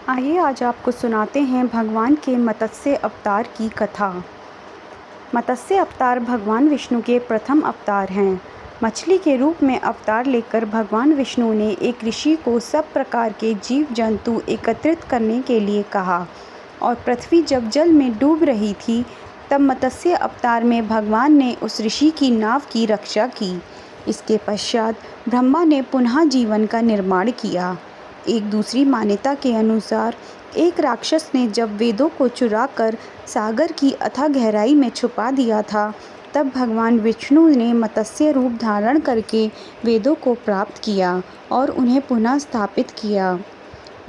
आइए आज आपको सुनाते हैं भगवान के मत्स्य अवतार की कथा। मत्स्य अवतार भगवान विष्णु के प्रथम अवतार हैं। मछली के रूप में अवतार लेकर भगवान विष्णु ने एक ऋषि को सब प्रकार के जीव जंतु एकत्रित करने के लिए कहा और पृथ्वी जब जल में डूब रही थी तब मत्स्य अवतार में भगवान ने उस ऋषि की नाव की रक्षा की। इसके पश्चात ब्रह्मा ने पुनः जीवन का निर्माण किया। एक दूसरी मान्यता के अनुसार एक राक्षस ने जब वेदों को चुराकर सागर की अथाह गहराई में छुपा दिया था, तब भगवान विष्णु ने मत्स्य रूप धारण करके वेदों को प्राप्त किया और उन्हें पुनः स्थापित किया।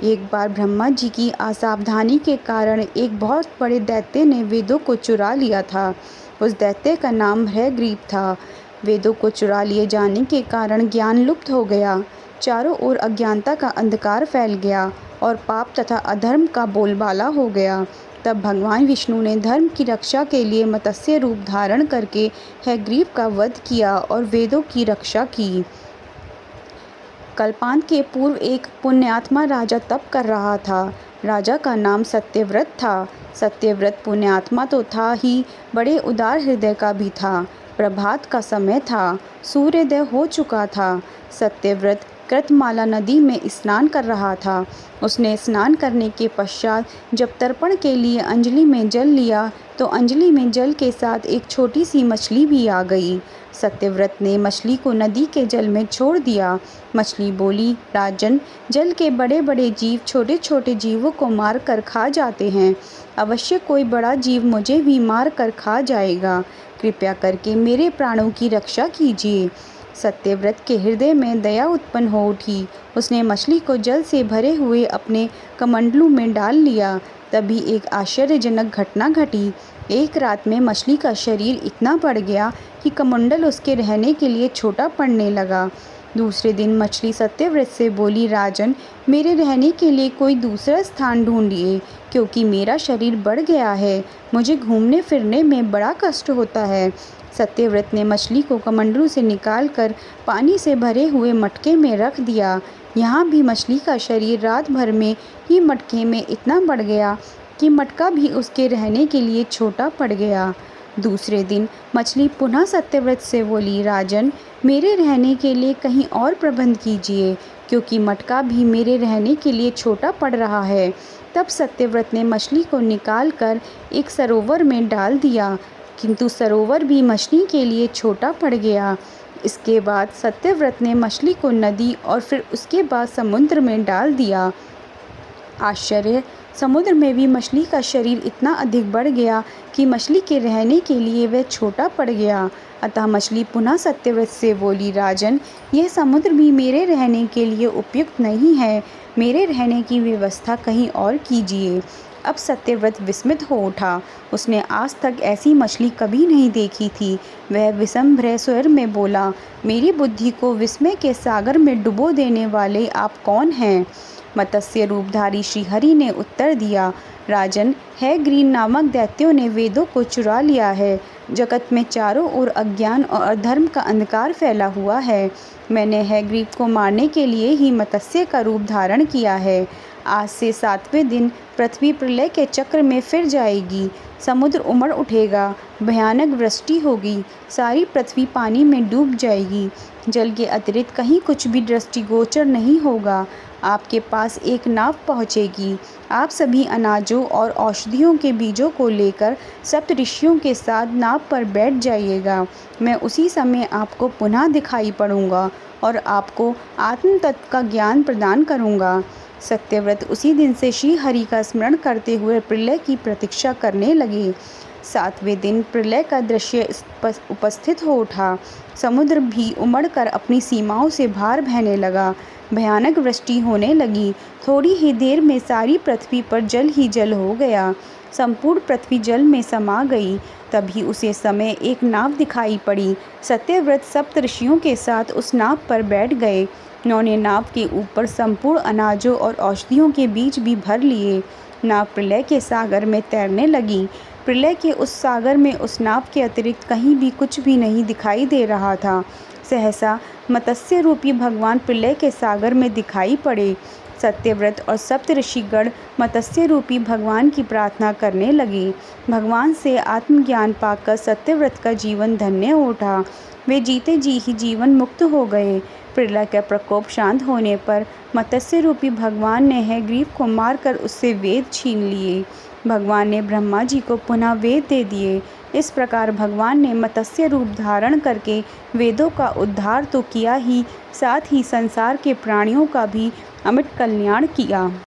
एक बार ब्रह्मा जी की असावधानी के कारण एक बहुत बड़े दैत्य ने वेदों को चुरा लिया था। उस दैत्य का नाम हयग्रीव था। वेदों को चुरा लिए जाने के कारण ज्ञान लुप्त हो गया। चारों ओर अज्ञानता का अंधकार फैल गया और पाप तथा अधर्म का बोलबाला हो गया। तब भगवान विष्णु ने धर्म की रक्षा के लिए मत्स्य रूप धारण करके हयग्रीव का वध किया और वेदों की रक्षा की। कल्पांत के पूर्व एक पुण्यात्मा राजा तप कर रहा था। राजा का नाम सत्यव्रत था। सत्यव्रत पुण्यात्मा तो था ही, बड़े उदार हृदय का भी था। प्रभात का समय था, सूर्योदय हो चुका था। सत्यव्रत कृतमाला नदी में स्नान कर रहा था। उसने स्नान करने के पश्चात जब तर्पण के लिए अंजलि में जल लिया तो अंजलि में जल के साथ एक छोटी सी मछली भी आ गई। सत्यव्रत ने मछली को नदी के जल में छोड़ दिया। मछली बोली, राजन, जल के बड़े बड़े जीव छोटे छोटे जीवों को मार कर खा जाते हैं। अवश्य कोई बड़ा जीव मुझे भी मार कर खा जाएगा। कृपया करके मेरे प्राणों की रक्षा कीजिए। सत्यव्रत के हृदय में दया उत्पन्न हो उठी। उसने मछली को जल से भरे हुए अपने कमंडलू में डाल लिया। तभी एक आश्चर्यजनक घटना घटी। एक रात में मछली का शरीर इतना बढ़ गया कि कमंडल उसके रहने के लिए छोटा पड़ने लगा। दूसरे दिन मछली सत्यव्रत से बोली, राजन, मेरे रहने के लिए कोई दूसरा स्थान ढूंढिए, क्योंकि मेरा शरीर बढ़ गया है। मुझे घूमने फिरने में बड़ा कष्ट होता है। सत्यव्रत ने मछली को कमंडलू से निकालकर पानी से भरे हुए मटके में रख दिया। यहाँ भी मछली का शरीर रात भर में ही मटके में इतना बढ़ गया कि मटका भी उसके रहने के लिए छोटा पड़ गया। दूसरे दिन मछली पुनः सत्यव्रत से बोली, राजन, मेरे रहने के लिए कहीं और प्रबंध कीजिए, क्योंकि मटका भी मेरे रहने के लिए छोटा पड़ रहा है। तब सत्यव्रत ने मछली को निकाल कर एक सरोवर में डाल दिया, किंतु सरोवर भी मछली के लिए छोटा पड़ गया। इसके बाद सत्यव्रत ने मछली को नदी और फिर उसके बाद समुद्र में डाल दिया। आश्चर्य! समुद्र में भी मछली का शरीर इतना अधिक बढ़ गया कि मछली के रहने के लिए वह छोटा पड़ गया। अतः मछली पुनः सत्यव्रत से बोली, राजन, यह समुद्र भी मेरे रहने के लिए उपयुक्त नहीं है। मेरे रहने की व्यवस्था कहीं और कीजिए। अब सत्यव्रत विस्मित हो उठा। उसने आज तक ऐसी मछली कभी नहीं देखी थी। वह विषम्भर स्वर में बोला, मेरी बुद्धि को विस्मय के सागर में डुबो देने वाले आप कौन हैं? मत्स्य रूपधारी श्रीहरि ने उत्तर दिया, राजन, हयग्रीव नामक दैत्यों ने वेदों को चुरा लिया है। जगत में चारों ओर अज्ञान और अधर्म का अंधकार फैला हुआ है। मैंने हयग्रीव को मारने के लिए ही मत्स्य का रूप धारण किया है। आज से 7वें दिन पृथ्वी प्रलय के चक्र में फिर जाएगी। समुद्र उमड़ उठेगा, भयानक वृष्टि होगी, सारी पृथ्वी पानी में डूब जाएगी। जल के अतिरिक्त कहीं कुछ भी दृष्टिगोचर नहीं होगा। आपके पास एक नाव पहुँचेगी। आप सभी अनाजों और औषधियों के बीजों को लेकर सप्त ऋषियों के साथ नाव पर बैठ जाइएगा। मैं उसी समय आपको पुनः दिखाई पड़ूंगा और आपको आत्म तत्व का ज्ञान प्रदान करूंगा। सत्यव्रत उसी दिन से श्री हरि का स्मरण करते हुए प्रलय की प्रतीक्षा करने लगे। 7वें दिन प्रलय का दृश्य उपस्थित हो उठा। समुद्र भी उमड़कर अपनी सीमाओं से बाहर बहने लगा। भयानक वृष्टि होने लगी। थोड़ी ही देर में सारी पृथ्वी पर जल ही जल हो गया। संपूर्ण पृथ्वी जल में समा गई। तभी उसे समय एक नाव दिखाई पड़ी। सत्यव्रत सप्त ऋषियों के साथ उस नाव पर बैठ गए। उन्होंने नाव के ऊपर संपूर्ण अनाजों और औषधियों के बीज भी भर लिए। नाव प्रलय के सागर में तैरने लगी। प्रलय के उस सागर में उस नाव के अतिरिक्त कहीं भी कुछ भी नहीं दिखाई दे रहा था। सहसा मत्स्य रूपी भगवान प्रलय के सागर में दिखाई पड़े। सत्यव्रत और सप्त ऋषिगण मत्स्य रूपी भगवान की प्रार्थना करने लगे। भगवान से आत्मज्ञान पाकर सत्यव्रत का जीवन धन्य उठा। वे जीते जी ही जीवन मुक्त हो गए। प्रलय का प्रकोप शांत होने पर मत्स्य रूपी भगवान ने हयग्रीव को मारकर उससे वेद छीन लिए। भगवान ने ब्रह्मा जी को पुनः वेद दे दिए। इस प्रकार भगवान ने मत्स्य रूप धारण करके वेदों का उद्धार तो किया ही, साथ ही संसार के प्राणियों का भी अमिट कल्याण किया।